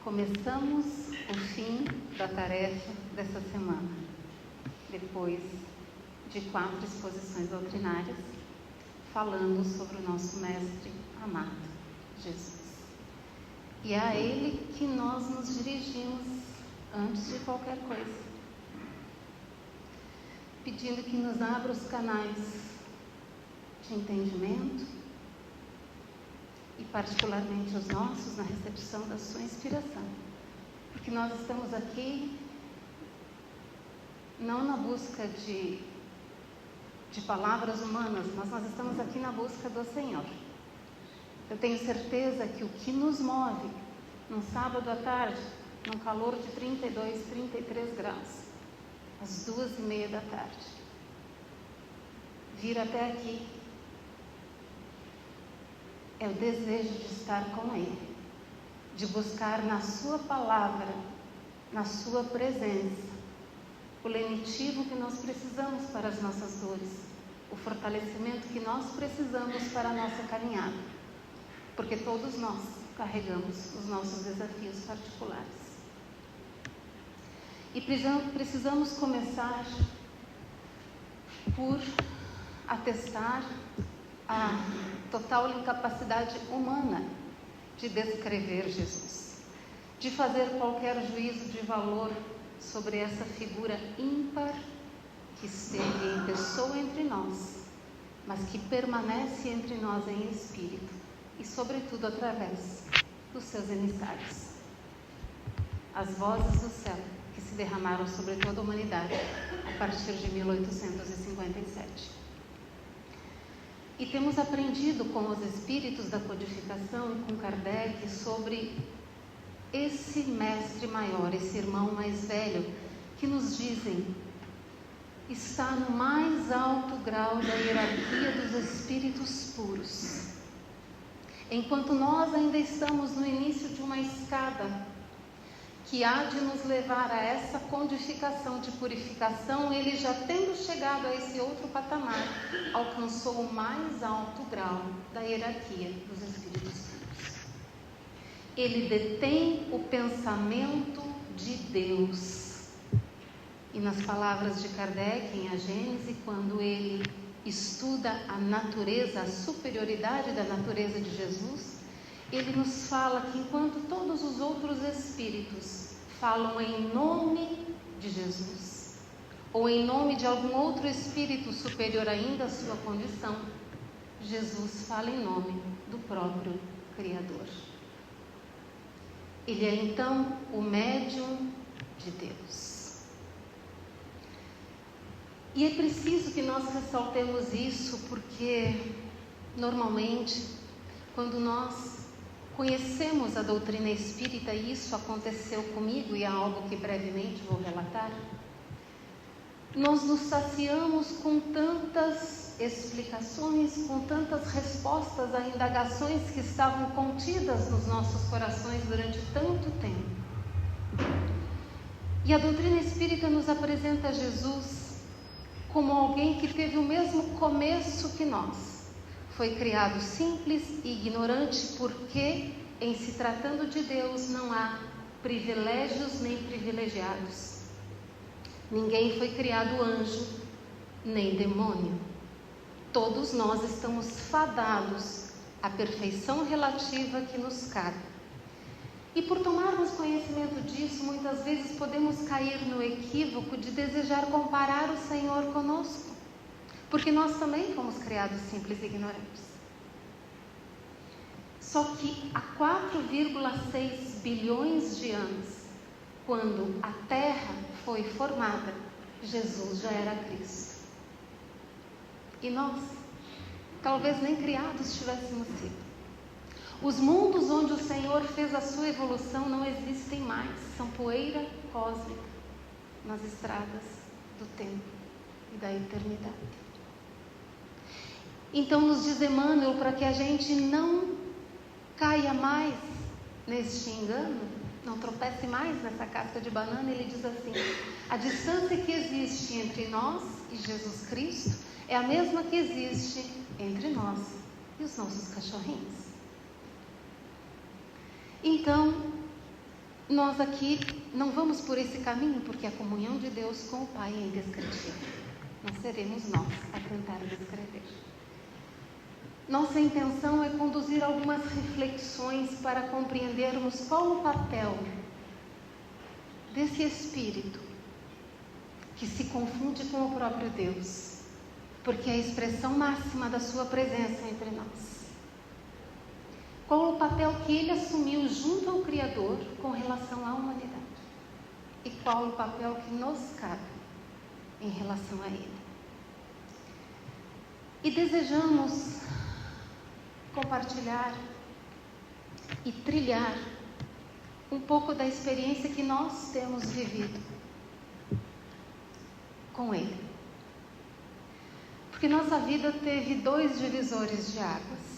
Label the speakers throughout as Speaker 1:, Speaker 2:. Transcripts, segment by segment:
Speaker 1: Começamos o fim da tarefa dessa semana, depois de 4 exposições doutrinárias, falando sobre o nosso mestre amado, Jesus. E é a Ele que nós nos dirigimos antes de qualquer coisa, pedindo que nos abra os canais de entendimento, e particularmente os nossos, na recepção da sua inspiração. Porque nós estamos aqui não na busca de palavras humanas, mas nós estamos aqui na busca do Senhor. Eu tenho certeza que o que nos move num sábado à tarde, num calor de 32, 33 graus, às 2:30 da tarde, vir até aqui, é o desejo de estar com Ele, de buscar na Sua palavra, na Sua presença, o lenitivo que nós precisamos para as nossas dores, o fortalecimento que nós precisamos para a nossa caminhada, porque todos nós carregamos os nossos desafios particulares. E precisamos começar por atestar a total incapacidade humana de descrever Jesus, de fazer qualquer juízo de valor sobre essa figura ímpar que esteve em pessoa entre nós, mas que permanece entre nós em espírito e, sobretudo, através dos seus emissários, as vozes do céu que se derramaram sobre toda a humanidade a partir de 1857. E temos aprendido com os espíritos da codificação e com Kardec sobre esse mestre maior, esse irmão mais velho, que nos dizem está no mais alto grau da hierarquia dos espíritos puros. Enquanto nós ainda estamos no início de uma escada que há de nos levar a essa codificação de purificação, ele, já tendo chegado a esse outro patamar, alcançou o mais alto grau da hierarquia dos espíritos puros. Ele detém o pensamento de Deus. E nas palavras de Kardec em A Gênese, quando ele estuda a natureza, a superioridade da natureza de Jesus, ele nos fala que enquanto todos os outros espíritos falam em nome de Jesus, ou em nome de algum outro espírito superior ainda à sua condição, Jesus fala em nome do próprio Criador. Ele é então o médium de Deus. E é preciso que nós ressaltemos isso, porque normalmente, quando nós conhecemos a doutrina espírita, e isso aconteceu comigo e é algo que brevemente vou relatar, nós nos saciamos com tantas explicações, com tantas respostas a indagações que estavam contidas nos nossos corações durante tanto tempo. E a doutrina espírita nos apresenta Jesus como alguém que teve o mesmo começo que nós. Foi criado simples e ignorante, porque, em se tratando de Deus, não há privilégios nem privilegiados. Ninguém foi criado anjo, nem demônio. Todos nós estamos fadados à perfeição relativa que nos cabe. E por tomarmos conhecimento disso, muitas vezes podemos cair no equívoco de desejar comparar o Senhor conosco, porque nós também fomos criados simples e ignorantes. Só que há 4,6 bilhões de anos, quando a Terra foi formada, Jesus já era Cristo. E nós, talvez nem criados tivéssemos sido. Os mundos onde o Senhor fez a sua evolução não existem mais, são poeira cósmica nas estradas do tempo e da eternidade. Então nos diz Emmanuel, para que a gente não caia mais neste engano, não tropece mais nessa casca de banana, ele diz assim: a distância que existe entre nós e Jesus Cristo é a mesma que existe entre nós e os nossos cachorrinhos. Então, nós aqui não vamos por esse caminho, porque a comunhão de Deus com o Pai é indescritível. Não seremos nós a tentar descrever. Nossa intenção é conduzir algumas reflexões para compreendermos qual o papel desse Espírito que se confunde com o próprio Deus, porque é a expressão máxima da sua presença entre nós. Qual o papel que ele assumiu junto ao Criador com relação à humanidade? E qual o papel que nos cabe em relação a ele? E desejamos compartilhar e trilhar um pouco da experiência que nós temos vivido com ele. Porque nossa vida teve 2 divisores de águas.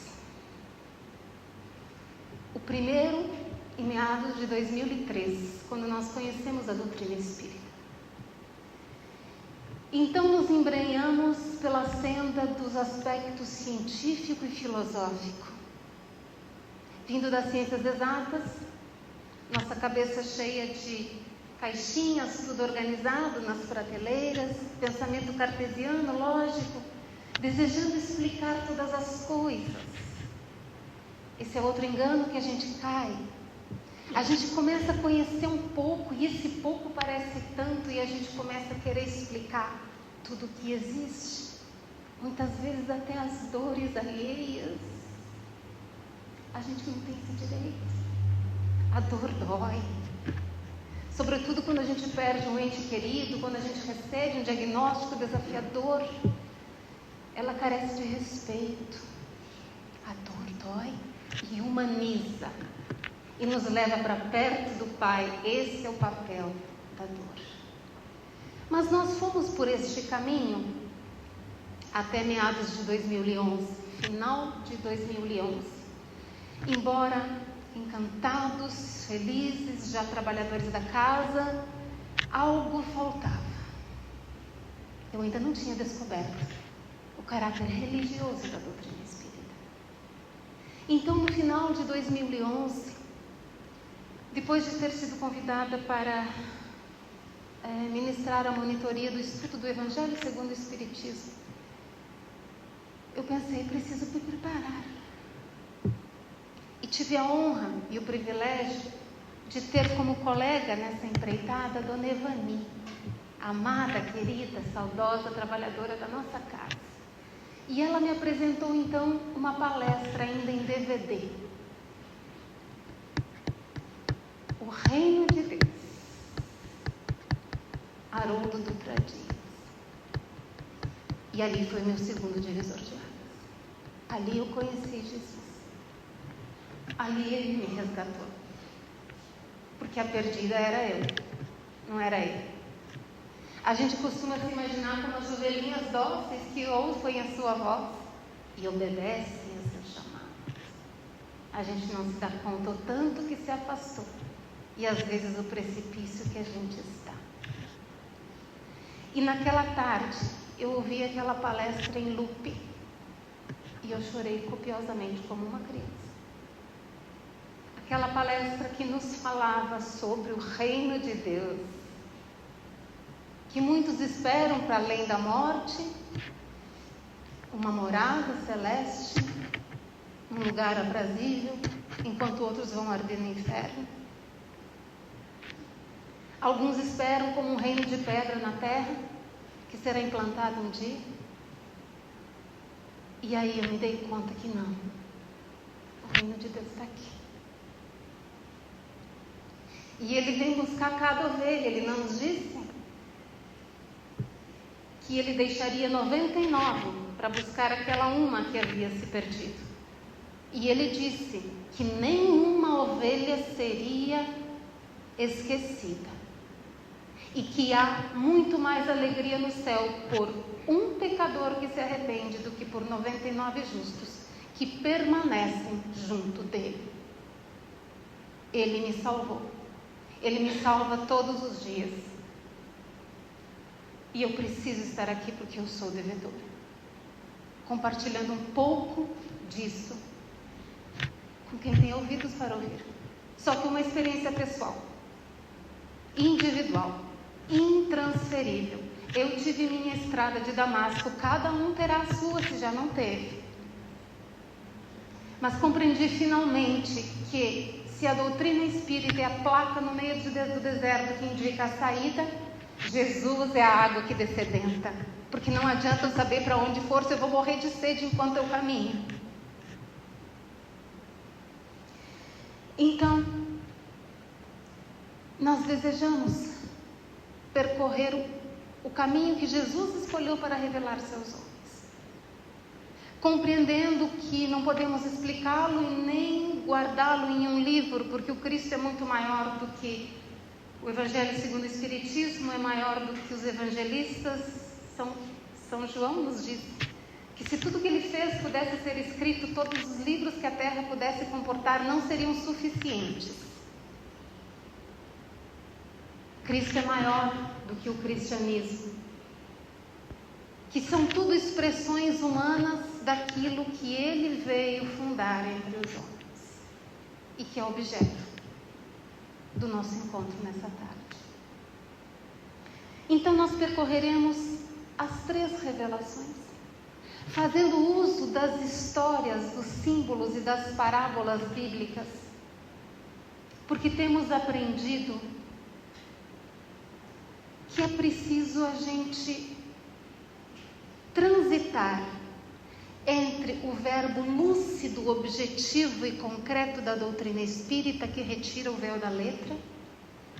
Speaker 1: O primeiro, em meados de 2003, quando nós conhecemos a doutrina espírita. Então nos embrenhamos pela senda dos aspectos científico e filosófico. Vindo das ciências exatas, nossa cabeça cheia de caixinhas, tudo organizado nas prateleiras, pensamento cartesiano, lógico, desejando explicar todas as coisas. Esse é outro engano que a gente cai. A gente começa a conhecer um pouco, e esse pouco parece tanto, e a gente começa a querer explicar tudo o que existe. Muitas vezes até as dores alheias. A gente não tem esse direito. A dor dói. Sobretudo quando a gente perde um ente querido, quando a gente recebe um diagnóstico desafiador. Ela carece de respeito. A dor dói e humaniza. E nos leva para perto do Pai. Esse é o papel da dor. Mas nós fomos por este caminho até meados de 2011, final de 2011. Embora encantados, felizes, já trabalhadores da casa, algo faltava. Eu ainda não tinha descoberto o caráter religioso da doutrina espírita. Então, no final de 2011, depois de ter sido convidada para ministrar a monitoria do estudo do Evangelho segundo o Espiritismo, eu pensei, preciso me preparar. E tive a honra e o privilégio de ter como colega nessa empreitada a Dona Evani, amada, querida, saudosa, trabalhadora da nossa casa. E ela me apresentou então uma palestra ainda em DVD. O Reino de Deus. Haroldo Dutra Dias. E ali foi meu segundo divisor de águas. Ali eu conheci Jesus. Ali ele me resgatou. Porque a perdida era eu, não era ele. A gente costuma se imaginar como as ovelhinhas dóceis que ouvem a sua voz e obedecem a seu chamado. A gente não se dá conta o tanto que se afastou e às vezes o precipício que a gente está. E naquela tarde eu ouvi aquela palestra em loop e eu chorei copiosamente como uma criança. Aquela palestra que nos falava sobre o reino de Deus, que muitos esperam para além da morte, uma morada celeste, um lugar aprazível, enquanto outros vão arder no inferno. Alguns esperam como um reino de pedra na terra, que será implantado um dia. E aí eu me dei conta que não, o reino de Deus está aqui. E ele vem buscar cada ovelha. Ele não nos disse que ele deixaria 99 para buscar aquela uma que havia se perdido. E ele disse que nenhuma ovelha seria esquecida. E que há muito mais alegria no céu por um pecador que se arrepende do que por 99 justos que permanecem junto dele. Ele me salvou. Ele me salva todos os dias. E eu preciso estar aqui porque eu sou devedora. Compartilhando um pouco disso com quem tem ouvidos para ouvir. Só que uma experiência pessoal. individual, intransferível. Eu tive minha estrada de Damasco, cada um terá a sua se já não teve. Mas compreendi finalmente que se a doutrina espírita é a placa no meio do deserto que indica a saída, Jesus é a água que descedenta. Porque não adianta eu saber para onde for se eu vou morrer de sede enquanto eu caminho. Então, nós desejamos percorrer o caminho que Jesus escolheu para revelar seus homens, compreendendo que não podemos explicá-lo e nem guardá-lo em um livro, porque o Cristo é muito maior do que o Evangelho segundo o Espiritismo, é maior do que os evangelistas. São João nos diz que se tudo que ele fez pudesse ser escrito, todos os livros que a terra pudesse comportar não seriam suficientes. Cristo é maior do que o cristianismo, que são tudo expressões humanas daquilo que ele veio fundar entre os homens e que é objeto do nosso encontro nessa tarde. Então nós percorreremos as 3 revelações, fazendo uso das histórias, dos símbolos e das parábolas bíblicas, porque temos aprendido que é preciso a gente transitar entre o verbo lúcido, objetivo e concreto da doutrina espírita, que retira o véu da letra,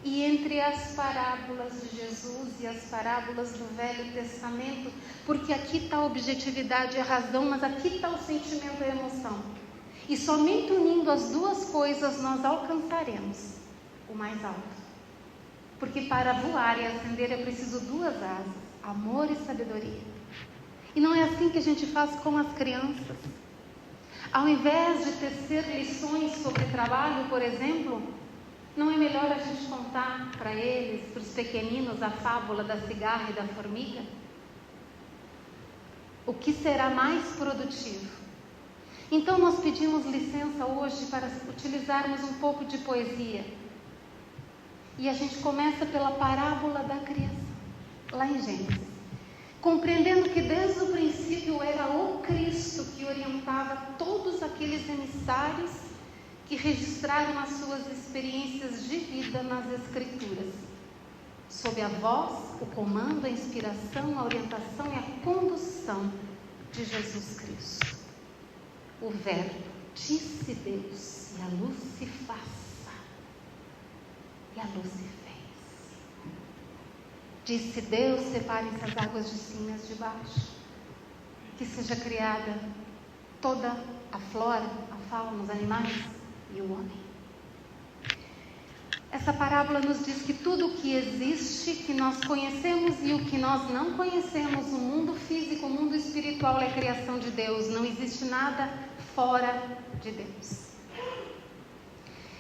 Speaker 1: e entre as parábolas de Jesus e as parábolas do Velho Testamento, porque aqui está a objetividade e a razão, mas aqui está o sentimento e a emoção. E somente unindo as 2 coisas nós alcançaremos o mais alto. Porque para voar e ascender é preciso 2 asas, amor e sabedoria. E não é assim que a gente faz com as crianças. Ao invés de tecer lições sobre trabalho, por exemplo, não é melhor a gente contar para eles, para os pequeninos, a fábula da cigarra e da formiga? O que será mais produtivo? Então nós pedimos licença hoje para utilizarmos um pouco de poesia. E a gente começa pela parábola da criação, lá em Gênesis. Compreendendo que desde o princípio era o Cristo que orientava todos aqueles emissários que registraram as suas experiências de vida nas Escrituras, sob a voz, o comando, a inspiração, a orientação e a condução de Jesus Cristo. O Verbo disse Deus, e a luz se faça, e a luz se fez. Disse Deus, separem-se as águas de cima e as de baixo, que seja criada toda a flora, a fauna, os animais e o homem. Essa parábola nos diz que tudo o que existe, que nós conhecemos e o que nós não conhecemos, o mundo físico, o mundo espiritual é a criação de Deus, não existe nada fora de Deus.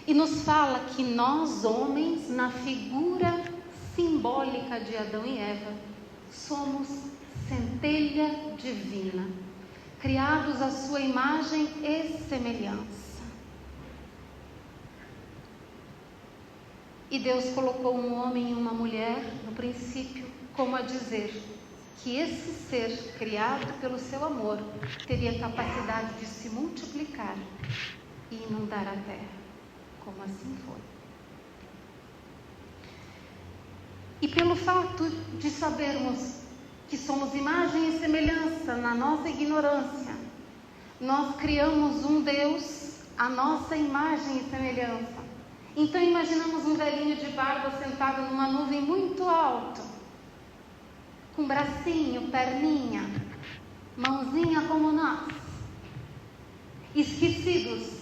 Speaker 1: E nos fala que nós, homens, na figura simbólica de Adão e Eva, somos centelha divina, criados à sua imagem e semelhança. E Deus colocou um homem e uma mulher no princípio, como a dizer que esse ser criado pelo seu amor teria capacidade de se multiplicar e inundar a terra, como assim foi. E pelo fato de sabermos que somos imagem e semelhança na nossa ignorância, nós criamos um Deus à nossa imagem e semelhança. Então imaginamos um velhinho de barba sentado numa nuvem muito alto, com bracinho, perninha, mãozinha como nós, esquecidos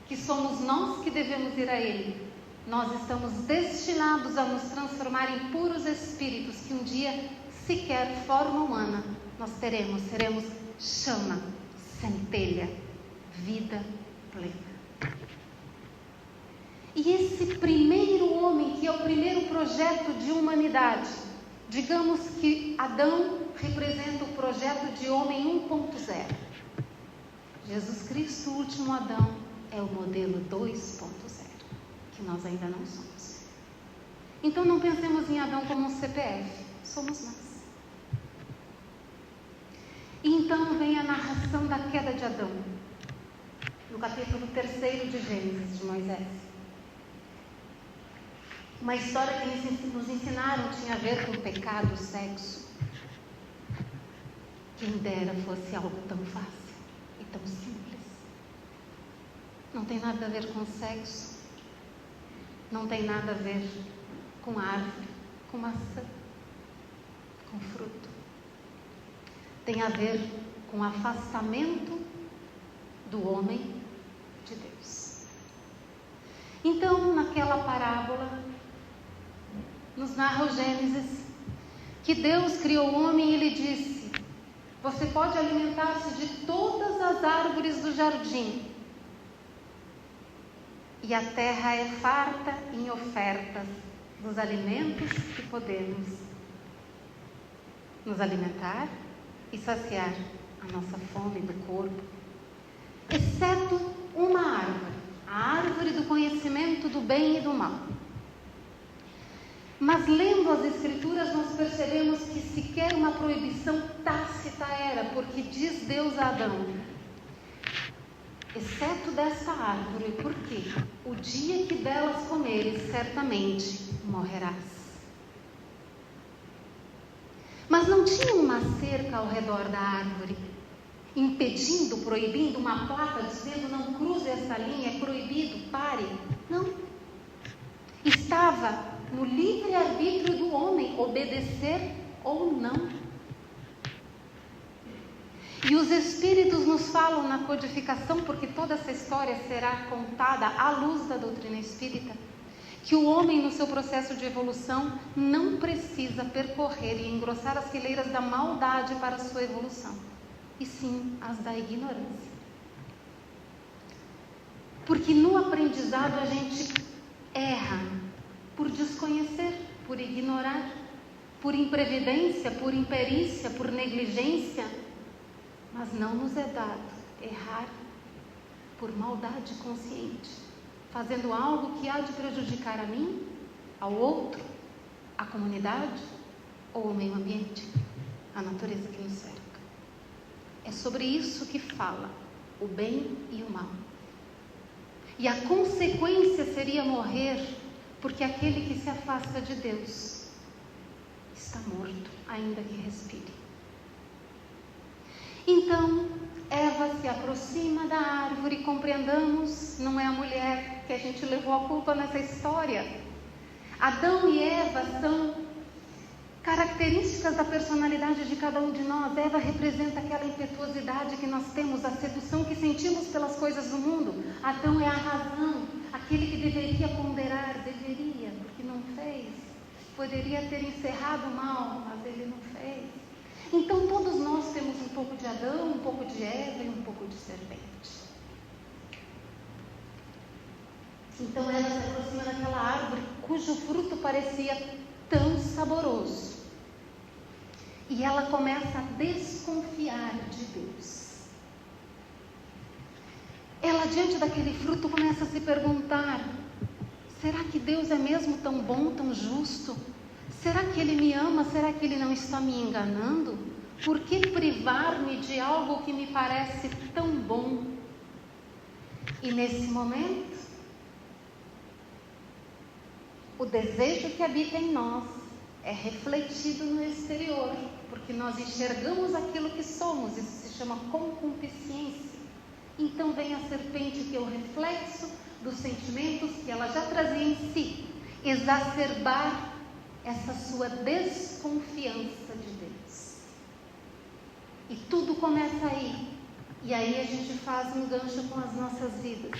Speaker 1: que somos nós que devemos ir a Ele. Nós estamos destinados a nos transformar em puros espíritos que um dia, sequer forma humana, nós seremos chama, centelha, vida plena. E esse primeiro homem, que é o primeiro projeto de humanidade, digamos que Adão representa o projeto de homem 1.0. Jesus Cristo, o último Adão, é o modelo 2.0, que nós ainda não somos. Então não pensemos em Adão como um CPF, somos nós. E então vem a narração da queda de Adão, no capítulo 3 de Gênesis, de Moisés. Uma história que nos ensinaram tinha a ver com pecado, sexo. Quem dera fosse algo tão fácil e tão simples. Não tem nada a ver com sexo, não tem nada a ver com árvore, com maçã, com fruto. Tem a ver com o afastamento do homem de Deus. Então, naquela parábola, nos narra o Gênesis, que Deus criou o homem e lhe disse: você pode alimentar-se de todas as árvores do jardim, e a terra é farta em ofertas dos alimentos que podemos nos alimentar e saciar a nossa fome do corpo, exceto uma árvore, a árvore do conhecimento do bem e do mal. Mas lendo as Escrituras nós percebemos que sequer uma proibição tácita era, porque diz Deus a Adão: exceto desta árvore, porque o dia que delas comeres, certamente morrerás. Mas não tinha uma cerca ao redor da árvore, impedindo, proibindo, uma placa dizendo: não cruze essa linha, é proibido, pare. Não. Estava no livre-arbítrio do homem obedecer ou não. E os Espíritos nos falam na codificação, porque toda essa história será contada à luz da doutrina espírita, que o homem, no seu processo de evolução, não precisa percorrer e engrossar as fileiras da maldade para a sua evolução, e sim as da ignorância. Porque no aprendizado a gente erra por desconhecer, por ignorar, por imprevidência, por imperícia, por negligência, mas não nos é dado errar por maldade consciente, fazendo algo que há de prejudicar a mim, ao outro, a comunidade ou o meio ambiente, a natureza que nos cerca. É sobre isso que fala o bem e o mal. E a consequência seria morrer, porque aquele que se afasta de Deus está morto, ainda que respire. Então, Eva se aproxima da árvore, compreendamos, não é a mulher que a gente levou a culpa nessa história. Adão e Eva são características da personalidade de cada um de nós. Eva representa aquela impetuosidade que nós temos, a sedução que sentimos pelas coisas do mundo. Adão é a razão, aquele que deveria ponderar, deveria, porque não fez. Poderia ter encerrado mal, mas ele não fez. Então todos nós temos um pouco de Adão, um pouco de Eva e um pouco de serpente. Então Eva se aproxima daquela árvore cujo fruto parecia tão saboroso. E ela começa a desconfiar de Deus. Ela, diante daquele fruto, começa a se perguntar: será que Deus é mesmo tão bom, tão justo? Será que Ele me ama? Será que Ele não está me enganando? Por que privar-me de algo que me parece tão bom? E nesse momento, o desejo que habita em nós é refletido no exterior, porque nós enxergamos aquilo que somos. Isso se chama concupiscência. Então vem a serpente, que é o reflexo dos sentimentos que ela já trazia em si, exacerbar essa sua desconfiança de Deus. E tudo começa aí. E aí a gente faz um gancho com as nossas vidas.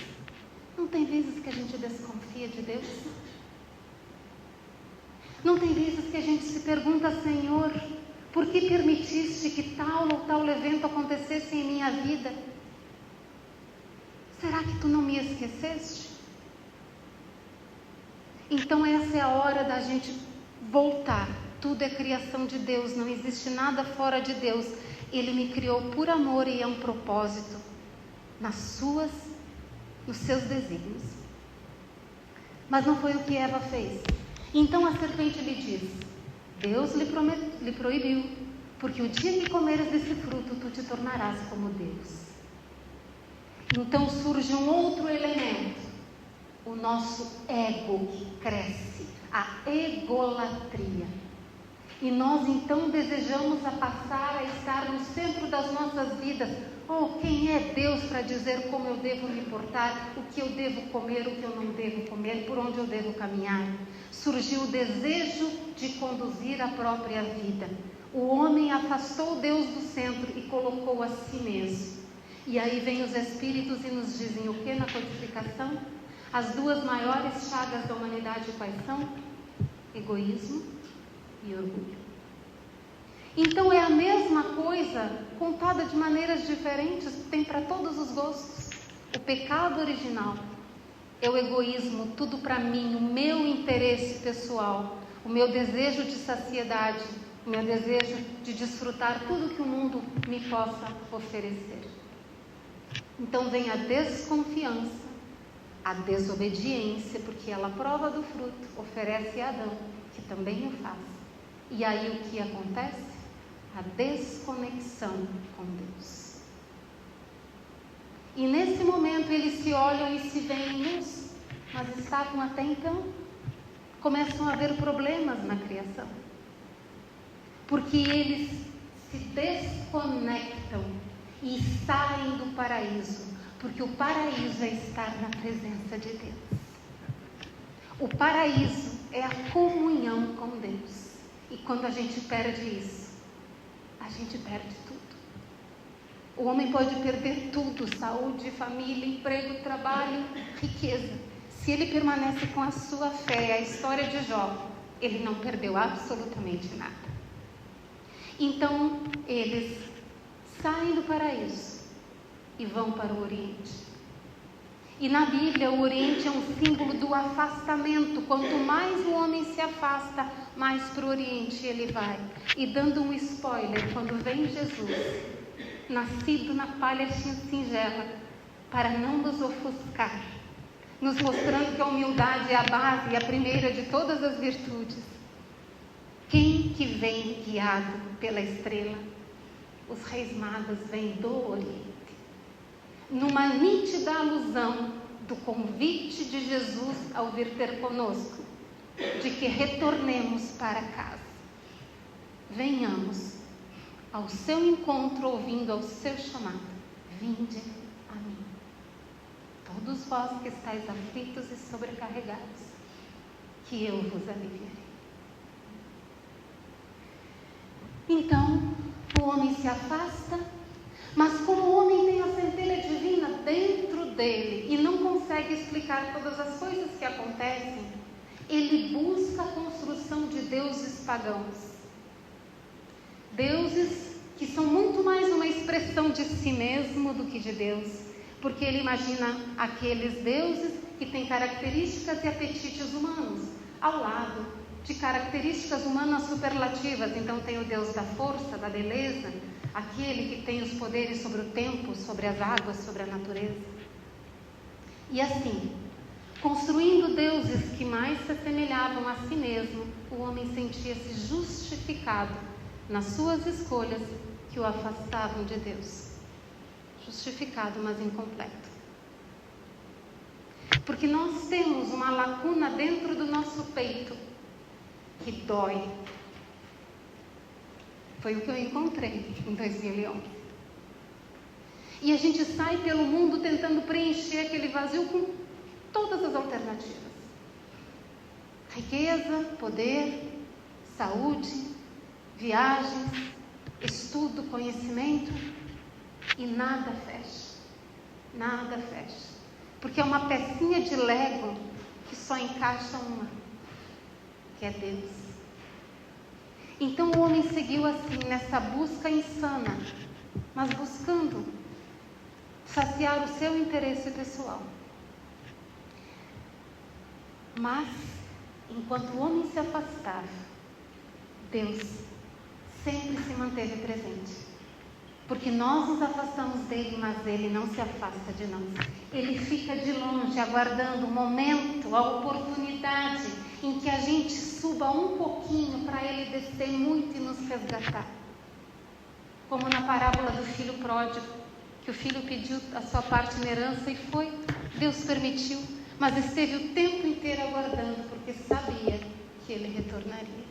Speaker 1: Não tem vezes que a gente desconfia de Deus? Não tem vezes que a gente se pergunta: Senhor, por que permitiste que tal ou tal evento acontecesse em minha vida? Será que Tu não me esqueceste? Então essa é a hora da gente voltar. Tudo é criação de Deus, não existe nada fora de Deus. Ele me criou por amor e é um propósito nos seus desígnios. Mas não foi o que Eva fez. Então a serpente lhe diz: Deus lhe proibiu, porque o dia que comeres desse fruto, tu te tornarás como Deus. Então surge um outro elemento, o nosso ego que cresce, a egolatria. E nós então desejamos passar a estar no centro das nossas vidas. Oh, quem é Deus para dizer como eu devo me portar, o que eu devo comer, o que eu não devo comer, por onde eu devo caminhar? Surgiu o desejo de conduzir a própria vida. O homem afastou Deus do centro e colocou a si mesmo. E aí vem os Espíritos e nos dizem o que na codificação? As duas maiores chagas da humanidade quais são? Egoísmo e orgulho. Então é a mesma coisa, contada de maneiras diferentes, tem para todos os gostos. O pecado original é o egoísmo, tudo para mim, o meu interesse pessoal, o meu desejo de saciedade, o meu desejo de desfrutar tudo que o mundo me possa oferecer. Então vem a desconfiança, a desobediência, porque ela prova do fruto, oferece a Adão, que também o faz. E aí o que acontece? A desconexão com Deus. E nesse momento eles se olham e se veem nus, mas estavam até então. Começam a haver problemas na criação, porque eles se desconectam e saem do paraíso, porque o paraíso é estar na presença de Deus. O paraíso é a comunhão com Deus. E quando a gente perde isso, a gente perde tudo. O homem pode perder tudo: saúde, família, emprego, trabalho, riqueza. Se ele permanece com a sua fé, a história de Jó, ele não perdeu absolutamente nada. Então, eles saem do paraíso e vão para o Oriente. E na Bíblia, o Oriente é um símbolo do afastamento. Quanto mais o homem se afasta, mais para o Oriente ele vai. E dando um spoiler, quando vem Jesus, nascido na palha singela, para não nos ofuscar, nos mostrando que a humildade é a base e a primeira de todas as virtudes. Quem que vem guiado pela estrela? Os reis magos vêm do Oriente. Numa nítida alusão do convite de Jesus ao vir ter conosco, de que retornemos para casa. Venhamos ao seu encontro, ouvindo ao seu chamado: vinde a mim, todos vós que estáis aflitos e sobrecarregados, que eu vos aliviarei. Então, o homem se afasta, mas como o homem tem a centelha divina dentro dele e não consegue explicar todas as coisas que acontecem, ele busca a construção de deuses pagãos. Deuses que são muito mais uma expressão de si mesmo do que de Deus, porque ele imagina aqueles deuses que têm características e apetites humanos, ao lado de características humanas superlativas. Então tem o Deus da força, da beleza, aquele que tem os poderes sobre o tempo, sobre as águas, sobre a natureza. E assim, construindo deuses que mais se assemelhavam a si mesmo, o homem sentia-se justificado nas suas escolhas que o afastavam de Deus. Justificado, mas incompleto. Porque nós temos uma lacuna dentro do nosso peito que dói. Foi o que eu encontrei em 2011. E a gente sai pelo mundo tentando preencher aquele vazio com todas as alternativas. Riqueza, poder, saúde, viagens, estudo, conhecimento, e nada fecha. Nada fecha. Porque é uma pecinha de Lego que só encaixa uma, que é Deus. Então o homem seguiu assim, nessa busca insana, mas buscando saciar o seu interesse pessoal. Mas, enquanto o homem se afastava, Deus sempre se manteve presente. Porque nós nos afastamos dele, mas ele não se afasta de nós. Ele fica de longe, aguardando o momento, a oportunidade em que a gente suba um pouquinho para Ele descer muito e nos resgatar. Como na parábola do filho pródigo, que o filho pediu a sua parte na herança e foi, Deus permitiu, mas esteve o tempo inteiro aguardando, porque sabia que ele retornaria.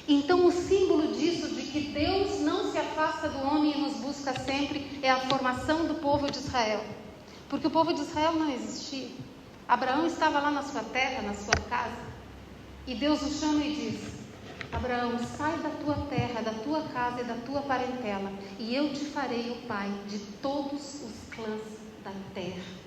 Speaker 1: Então o símbolo disso, de que Deus não se afasta do homem e nos busca sempre, é a formação do povo de Israel. Porque o povo de Israel não existia. Abraão estava lá na sua terra, na sua casa, e Deus o chama e diz: Abraão, sai da tua terra, da tua casa e da tua parentela, e eu te farei o pai de todos os clãs da terra.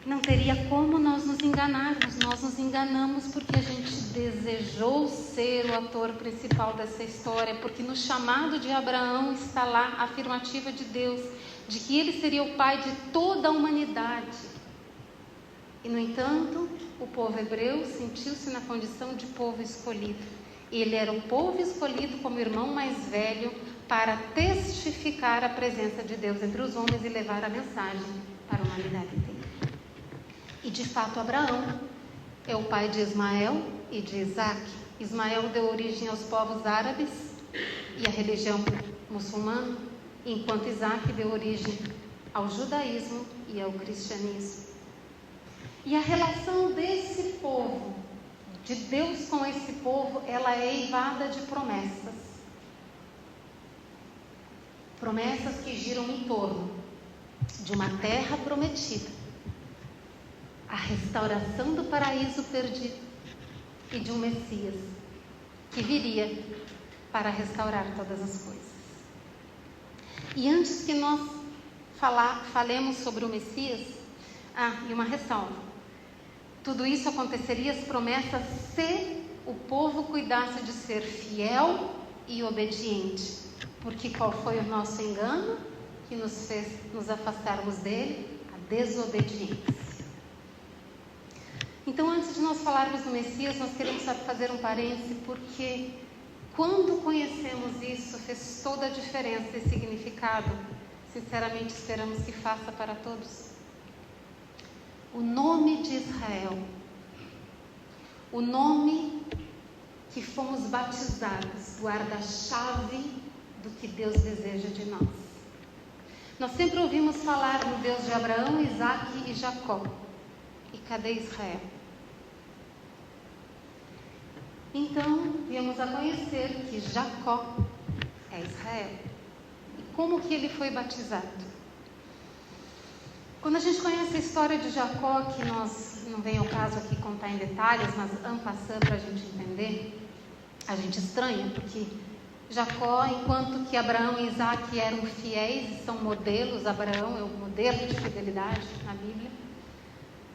Speaker 1: Não teria como nós nos enganarmos. Nós nos enganamos porque a gente desejou ser o ator principal dessa história, porque no chamado de Abraão está lá a afirmativa de Deus, de que ele seria o pai de toda a humanidade. E no entanto, o povo hebreu sentiu-se na condição de povo escolhido. Ele era o povo escolhido como irmão mais velho para testificar a presença de Deus entre os homens e levar a mensagem para a humanidade inteira. E de fato Abraão é o pai de Ismael e de Isaac. Ismael deu origem aos povos árabes e à religião muçulmana, enquanto Isaac deu origem ao judaísmo e ao cristianismo. E a relação desse povo, de Deus com esse povo, ela é eivada de promessas. Promessas que giram em torno de uma terra prometida, a restauração do paraíso perdido e de um Messias que viria para restaurar todas as coisas. E antes que nós falemos sobre o Messias, e uma ressalva: tudo isso aconteceria, as promessas, se o povo cuidasse de ser fiel e obediente. Porque qual foi o nosso engano que nos fez nos afastarmos dele? A desobediência. Então, antes de nós falarmos do Messias, nós queremos fazer um parêntese, porque quando conhecemos isso, fez toda a diferença e significado. Sinceramente, esperamos que faça para todos. O nome de Israel, o nome que fomos batizados, guarda-chave do que Deus deseja de nós. Nós sempre ouvimos falar no Deus de Abraão, Isaac e Jacó. E cadê Israel? Então, viemos a conhecer que Jacó é Israel. E como que ele foi batizado? Quando a gente conhece a história de Jacó, que nós não vem ao caso aqui contar em detalhes, mas en passant para a gente entender, a gente estranha, porque Jacó, enquanto que Abraão e Isaac eram fiéis e são modelos, Abraão é o modelo de fidelidade na Bíblia,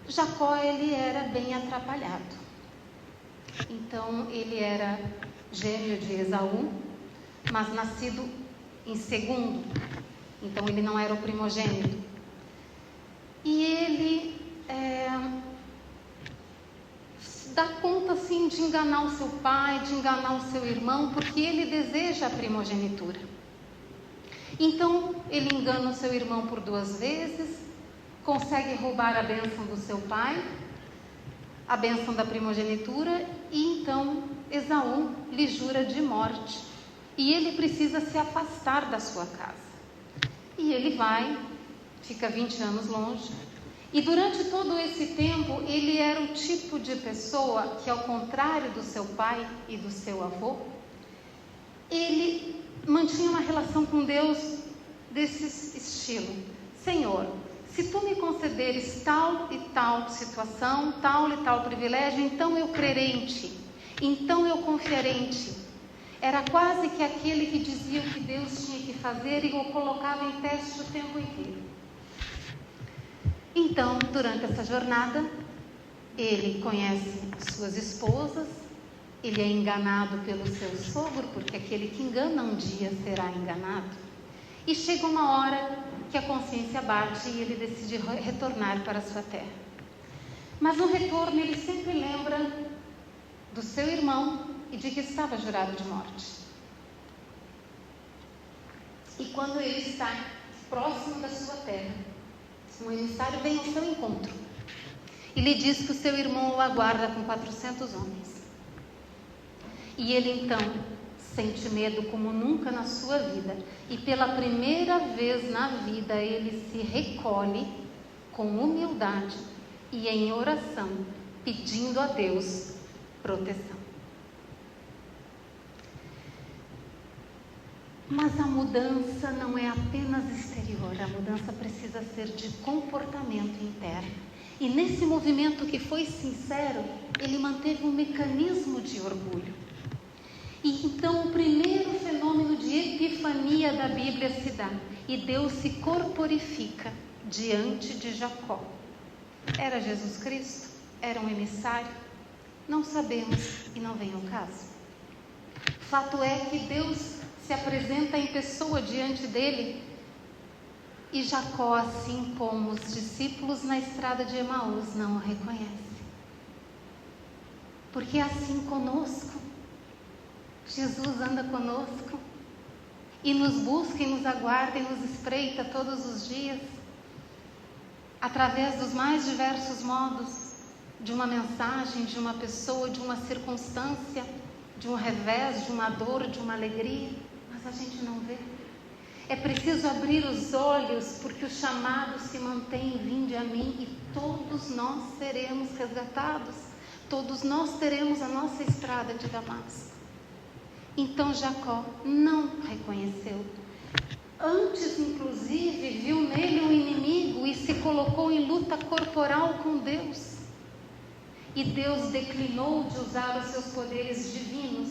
Speaker 1: Jacó, ele era bem atrapalhado. Então, ele era gêmeo de Esaú, mas nascido em segundo. Então, ele não era o primogênito. E ele dá conta, assim, de enganar o seu pai, de enganar o seu irmão, porque ele deseja a primogenitura. Então, ele engana o seu irmão por 2 vezes, consegue roubar a bênção do seu pai, a bênção da primogenitura, e então Esaú lhe jura de morte. E ele precisa se afastar da sua casa. E ele vai, fica 20 anos longe. E durante todo esse tempo, ele era o tipo de pessoa que, ao contrário do seu pai e do seu avô, ele mantinha uma relação com Deus desse estilo: Senhor, se tu me concederes tal e tal situação, tal e tal privilégio, então eu crerei em ti, então eu confiarei em ti. Era quase que aquele que dizia o que Deus tinha que fazer e o colocava em teste o tempo inteiro. Então, durante essa jornada, ele conhece suas esposas, ele é enganado pelo seu sogro, porque aquele que engana um dia será enganado. E chega uma hora que a consciência bate e ele decide retornar para a sua terra. Mas no retorno ele sempre lembra do seu irmão e de que estava jurado de morte. E quando ele está próximo da sua terra, um emissário vem ao seu encontro e lhe diz que o seu irmão o aguarda com 400 homens. E ele então sente medo como nunca na sua vida, e pela primeira vez na vida ele se recolhe com humildade e em oração, pedindo a Deus proteção. Mas a mudança não é apenas exterior, a mudança precisa ser de comportamento interno. E nesse movimento que foi sincero, ele manteve um mecanismo de orgulho. E então o primeiro fenômeno de epifania da Bíblia se dá, e Deus se corporifica diante de Jacó. Era Jesus Cristo? Era um emissário? Não sabemos e não vem ao caso. Fato é que Deus se apresenta em pessoa diante dele, e Jacó, assim como os discípulos na estrada de Emaús, não o reconhece. Porque é assim conosco. Jesus anda conosco e nos busca e nos aguarda e nos espreita todos os dias, através dos mais diversos modos, de uma mensagem, de uma pessoa, de uma circunstância, de um revés, de uma dor, de uma alegria, mas a gente não vê. É preciso abrir os olhos, porque o chamado se mantém: vinde a mim, e todos nós seremos resgatados, todos nós teremos a nossa estrada de Damasco. Então Jacó não reconheceu. Antes, inclusive, viu nele um inimigo e se colocou em luta corporal com Deus. E Deus declinou de usar os seus poderes divinos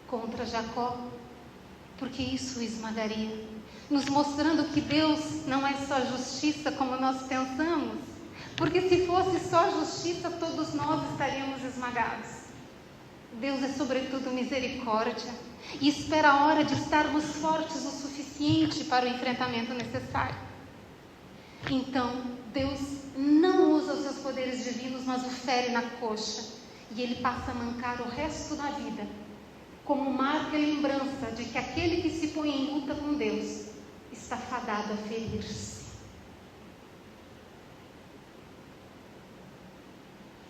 Speaker 1: contra Jacó, porque isso o esmagaria, nos mostrando que Deus não é só justiça como nós pensamos, porque se fosse só justiça, todos nós estaríamos esmagados. Deus é sobretudo misericórdia e espera a hora de estarmos fortes o suficiente para o enfrentamento necessário. Então, Deus não usa os seus poderes divinos, mas o fere na coxa, e ele passa a mancar o resto da vida, como marca e lembrança de que aquele que se põe em luta com Deus está fadado a ferir-se.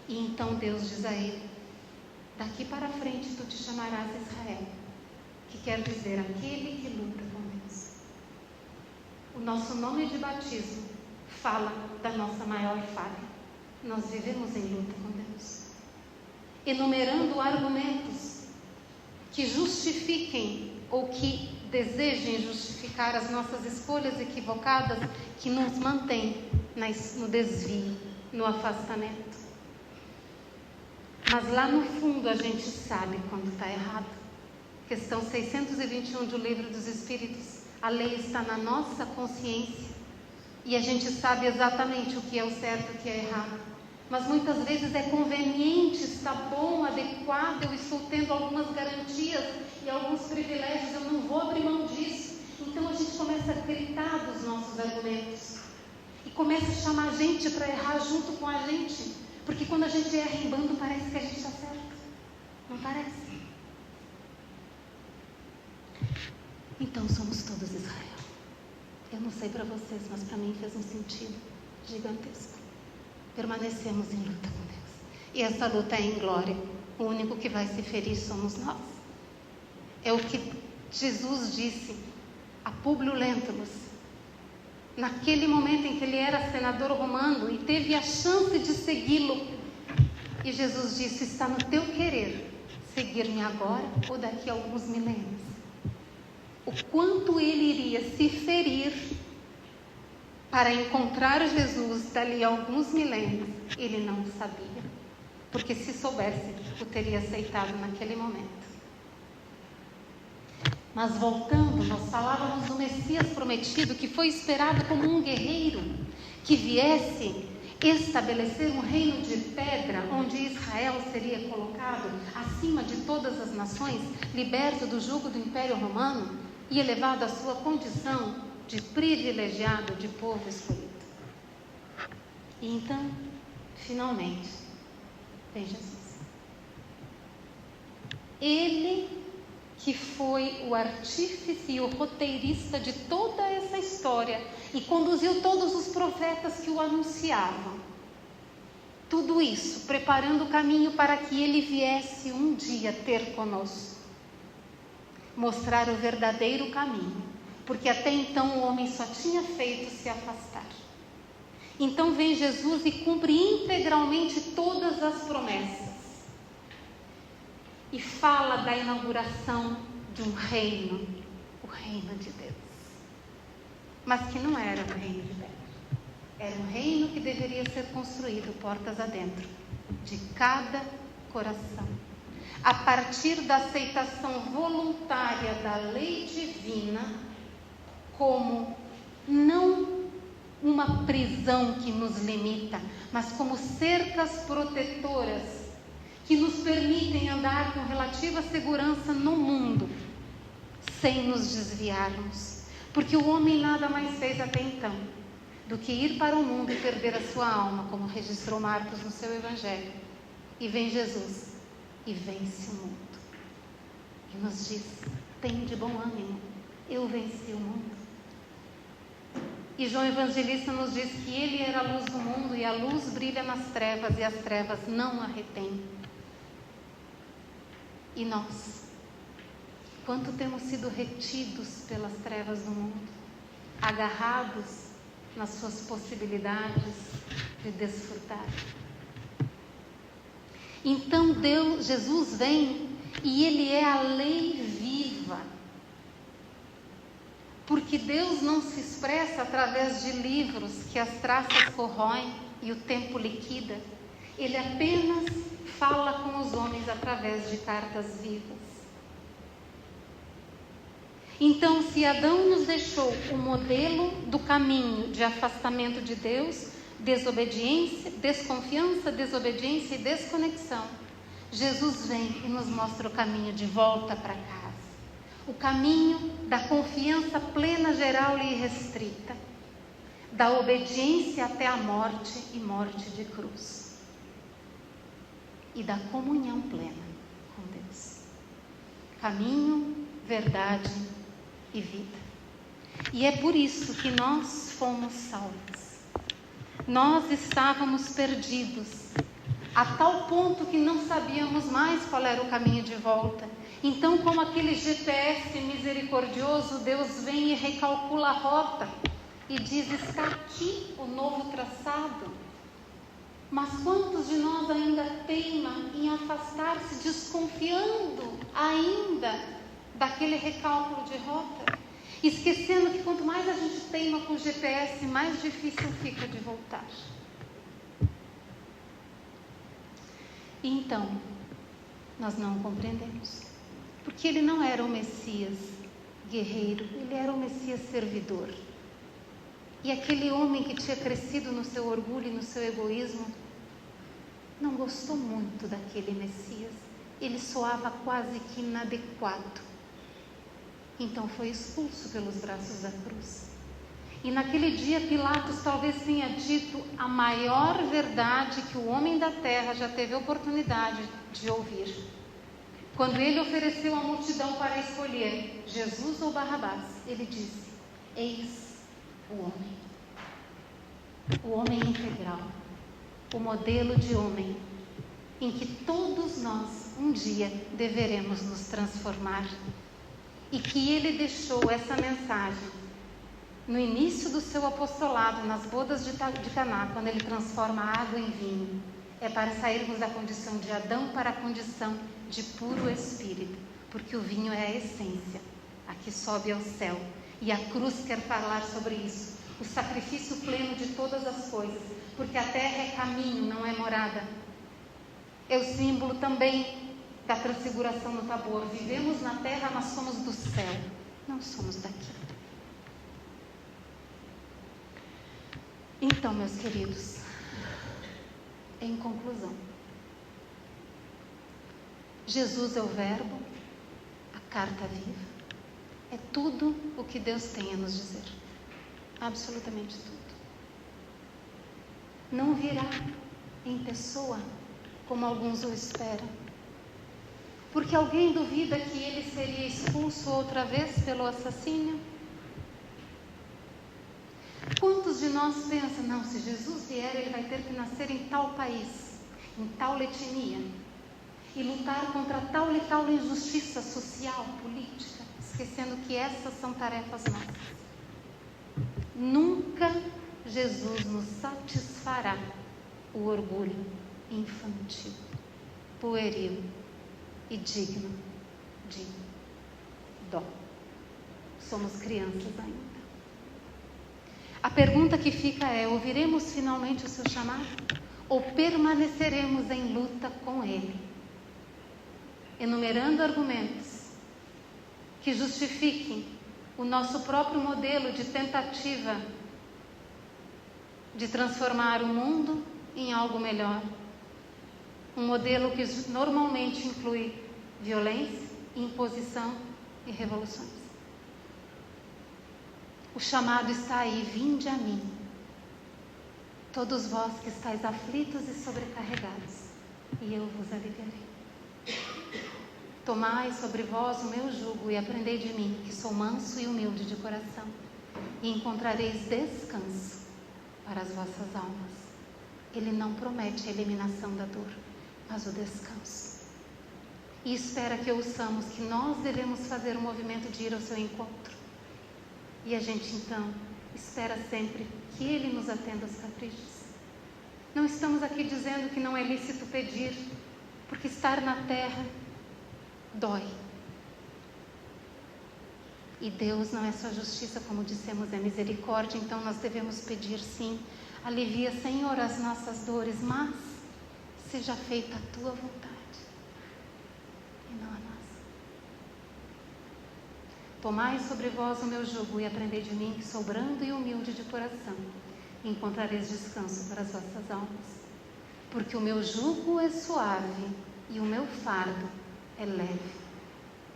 Speaker 1: E então Deus diz a ele: daqui para frente tu te chamarás Israel, que quer dizer aquele que luta com Deus. O nosso nome de batismo fala da nossa maior falha. Nós vivemos em luta com Deus, enumerando argumentos que justifiquem ou que desejem justificar as nossas escolhas equivocadas, que nos mantêm no desvio, no afastamento. Mas lá no fundo a gente sabe quando está errado. Questão 621 do Livro dos Espíritos. A lei está na nossa consciência e a gente sabe exatamente o que é o certo e o que é errado. Mas muitas vezes é conveniente, está bom, adequado, eu estou tendo algumas garantias e alguns privilégios, eu não vou abrir mão disso. Então a gente começa a gritar dos nossos argumentos e começa a chamar a gente para errar junto com a gente, porque quando a gente erra em bando parece que a gente está certo, não parece? Então somos todos Israel. Eu não sei para vocês, mas para mim fez um sentido gigantesco. Permanecemos em luta com Deus. E essa luta é em glória. O único que vai se ferir somos nós. É o que Jesus disse a Públio Lentulus, naquele momento em que ele era senador romano e teve a chance de segui-lo. E Jesus disse: está no teu querer seguir-me agora ou daqui a alguns milênios. O quanto ele iria se ferir para encontrar Jesus dali a alguns milênios, ele não sabia, porque se soubesse, o teria aceitado naquele momento. Mas voltando, nós falávamos do Messias prometido, que foi esperado como um guerreiro, que viesse estabelecer um reino de pedra, onde Israel seria colocado acima de todas as nações, liberto do jugo do Império Romano e elevado à sua condição de privilegiado, de povo escolhido. E então, finalmente, vem Jesus. Ele que foi o artífice e o roteirista de toda essa história e conduziu todos os profetas que o anunciavam. Tudo isso preparando o caminho para que ele viesse um dia ter conosco. Mostrar o verdadeiro caminho, porque até então o homem só tinha feito se afastar. Então vem Jesus e cumpre integralmente todas as promessas. E fala da inauguração de um reino, o reino de Deus. Mas que não era o reino de Deus. Era um reino que deveria ser construído portas adentro, de cada coração. A partir da aceitação voluntária da lei divina, como não uma prisão que nos limita, mas como cercas protetoras que nos permitem andar com relativa segurança no mundo, sem nos desviarmos. Porque o homem nada mais fez até então do que ir para o mundo e perder a sua alma, como registrou Marcos no seu Evangelho. E vem Jesus e vence o mundo. E nos diz: tem de bom ânimo, eu venci o mundo. E João Evangelista nos diz que ele era a luz do mundo, e a luz brilha nas trevas, e as trevas não a retêm. E nós, quanto temos sido retidos pelas trevas do mundo, agarrados nas suas possibilidades de desfrutar. Então Jesus vem e ele é a lei viva. Porque Deus não se expressa através de livros que as traças corroem e o tempo liquida. Ele apenas fala com os homens através de cartas vivas. Então, se Adão nos deixou o modelo do caminho de afastamento de Deus, desobediência, desconfiança, desobediência e desconexão, Jesus vem e nos mostra o caminho de volta para casa. O caminho da confiança plena, geral e irrestrita, da obediência até a morte e morte de cruz, e da comunhão plena com Deus. Caminho, verdade e vida. E é por isso que nós fomos salvos. Nós estávamos perdidos, a tal ponto que não sabíamos mais qual era o caminho de volta. Então, como aquele GPS misericordioso, Deus vem e recalcula a rota e diz: está aqui o novo traçado. Mas quantos de nós ainda teimam em afastar-se, desconfiando ainda daquele recálculo de rota, esquecendo que quanto mais a gente teima com o GPS, mais difícil fica de voltar. E então, nós não compreendemos. Porque ele não era o Messias guerreiro, ele era o Messias servidor. E aquele homem que tinha crescido no seu orgulho e no seu egoísmo, não gostou muito daquele Messias. Ele soava quase que inadequado. Então foi expulso pelos braços da cruz. E naquele dia Pilatos talvez tenha dito a maior verdade que o homem da terra já teve oportunidade de ouvir. Quando ele ofereceu à multidão para escolher Jesus ou Barrabás, ele disse: eis o homem integral, o modelo de homem em que todos nós um dia deveremos nos transformar. E que ele deixou essa mensagem no início do seu apostolado, nas bodas de Caná, quando ele transforma a água em vinho. É para sairmos da condição de Adão para a condição de puro espírito, porque o vinho é a essência, a que sobe ao céu. E a cruz quer falar sobre isso, o sacrifício pleno de todas as coisas, porque a terra é caminho, não é morada. É o símbolo também da transfiguração no Tabor. Vivemos na terra, mas somos do céu, não somos daqui. Então, meus queridos, em conclusão, Jesus é o Verbo, a carta viva, é tudo o que Deus tem a nos dizer, absolutamente tudo. Não virá em pessoa, como alguns o esperam, porque alguém duvida que ele seria expulso outra vez pelo assassínio? Quantos de nós pensam, não, se Jesus vier, ele vai ter que nascer em tal país, em tal etnia, e lutar contra tal e tal injustiça social, política, esquecendo que essas são tarefas nossas. Nunca Jesus nos satisfará o orgulho infantil, pueril e digno de dó. Somos crianças ainda. A pergunta que fica é: ouviremos finalmente o seu chamado? Ou permaneceremos em luta com ele? Enumerando argumentos que justifiquem o nosso próprio modelo de tentativa de transformar o mundo em algo melhor. Um modelo que normalmente inclui violência, imposição e revoluções. O chamado está aí: vinde a mim, todos vós que estáis aflitos e sobrecarregados, e eu vos aliviarei. Tomai sobre vós o meu jugo e aprendei de mim, que sou manso e humilde de coração, e encontrareis descanso para as vossas almas. Ele não promete a eliminação da dor, mas o descanso. E espera que ouçamos que nós devemos fazer o movimento de ir ao seu encontro. E a gente então espera sempre que ele nos atenda aos caprichos. Não estamos aqui dizendo que não é lícito pedir, porque estar na terra dói. E Deus não é só justiça, como dissemos, é misericórdia. Então nós devemos pedir sim: alivia, Senhor, as nossas dores, mas seja feita a tua vontade e não a nossa. Tomai sobre vós o meu jugo e aprendei de mim, que sou brando e humilde de coração, e encontrareis descanso para as vossas almas. Porque o meu jugo é suave e o meu fardo é leve.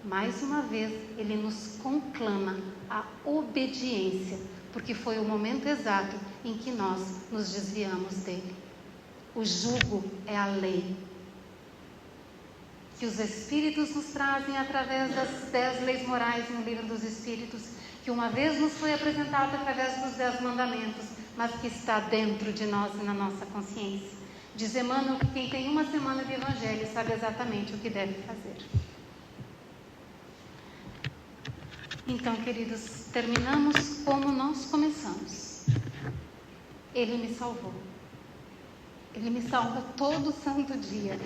Speaker 1: Mais uma vez, ele nos conclama a obediência, porque foi o momento exato em que nós nos desviamos dele. O jugo é a lei que os Espíritos nos trazem através das 10 leis morais no livro dos Espíritos, que uma vez nos foi apresentado através dos 10 mandamentos, mas que está dentro de nós e na nossa consciência. Diz Emmanuel que quem tem uma semana de Evangelho sabe exatamente o que deve fazer. Então, queridos, terminamos como nós começamos. Ele me salvou. Ele me salva todo santo dia.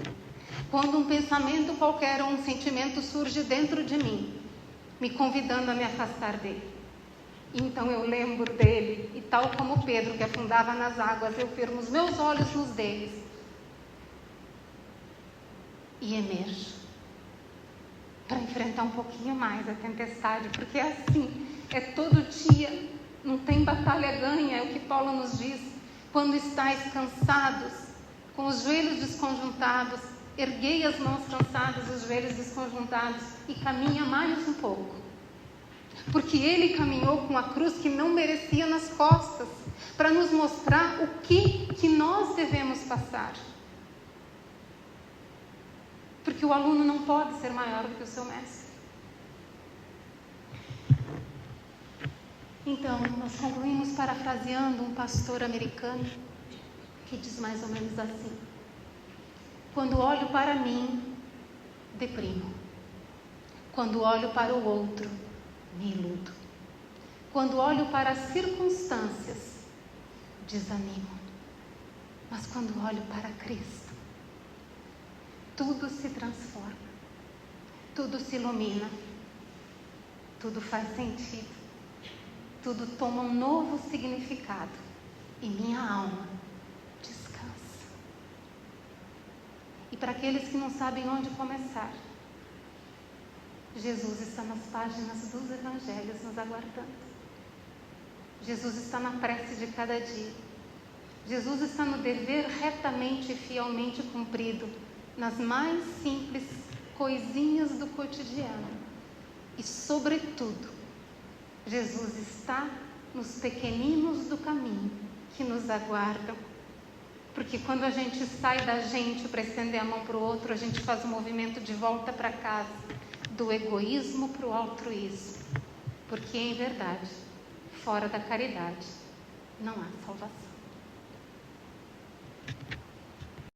Speaker 1: Quando um pensamento qualquer ou um sentimento surge dentro de mim, me convidando a me afastar dele. Então eu lembro dele, e tal como Pedro, que afundava nas águas, eu firmo os meus olhos nos deles e emerjo para enfrentar um pouquinho mais a tempestade, porque é assim, é todo dia, não tem batalha ganha, é o que Paulo nos diz. Quando estáis cansados, com os joelhos desconjuntados, erguei as mãos cansadas, os joelhos desconjuntados, e caminha mais um pouco. Porque ele caminhou com a cruz que não merecia nas costas, para nos mostrar o que nós devemos passar. Porque o aluno não pode ser maior do que o seu mestre. Então, nós concluímos parafraseando um pastor americano que diz mais ou menos assim: quando olho para mim, deprimo. Quando olho para o outro, me iludo. Quando olho para as circunstâncias, desanimo. Mas quando olho para Cristo, tudo se transforma, tudo se ilumina, tudo faz sentido, tudo toma um novo significado e minha alma descansa. E para aqueles que não sabem onde começar, Jesus está nas páginas dos Evangelhos nos aguardando. Jesus está na prece de cada dia. Jesus está no dever retamente e fielmente cumprido, nas mais simples coisinhas do cotidiano. E, sobretudo, Jesus está nos pequeninos do caminho que nos aguardam. Porque quando a gente sai da gente para estender a mão para o outro, a gente faz um movimento de volta para casa, do egoísmo para o altruísmo. Porque, em verdade, fora da caridade, não há salvação.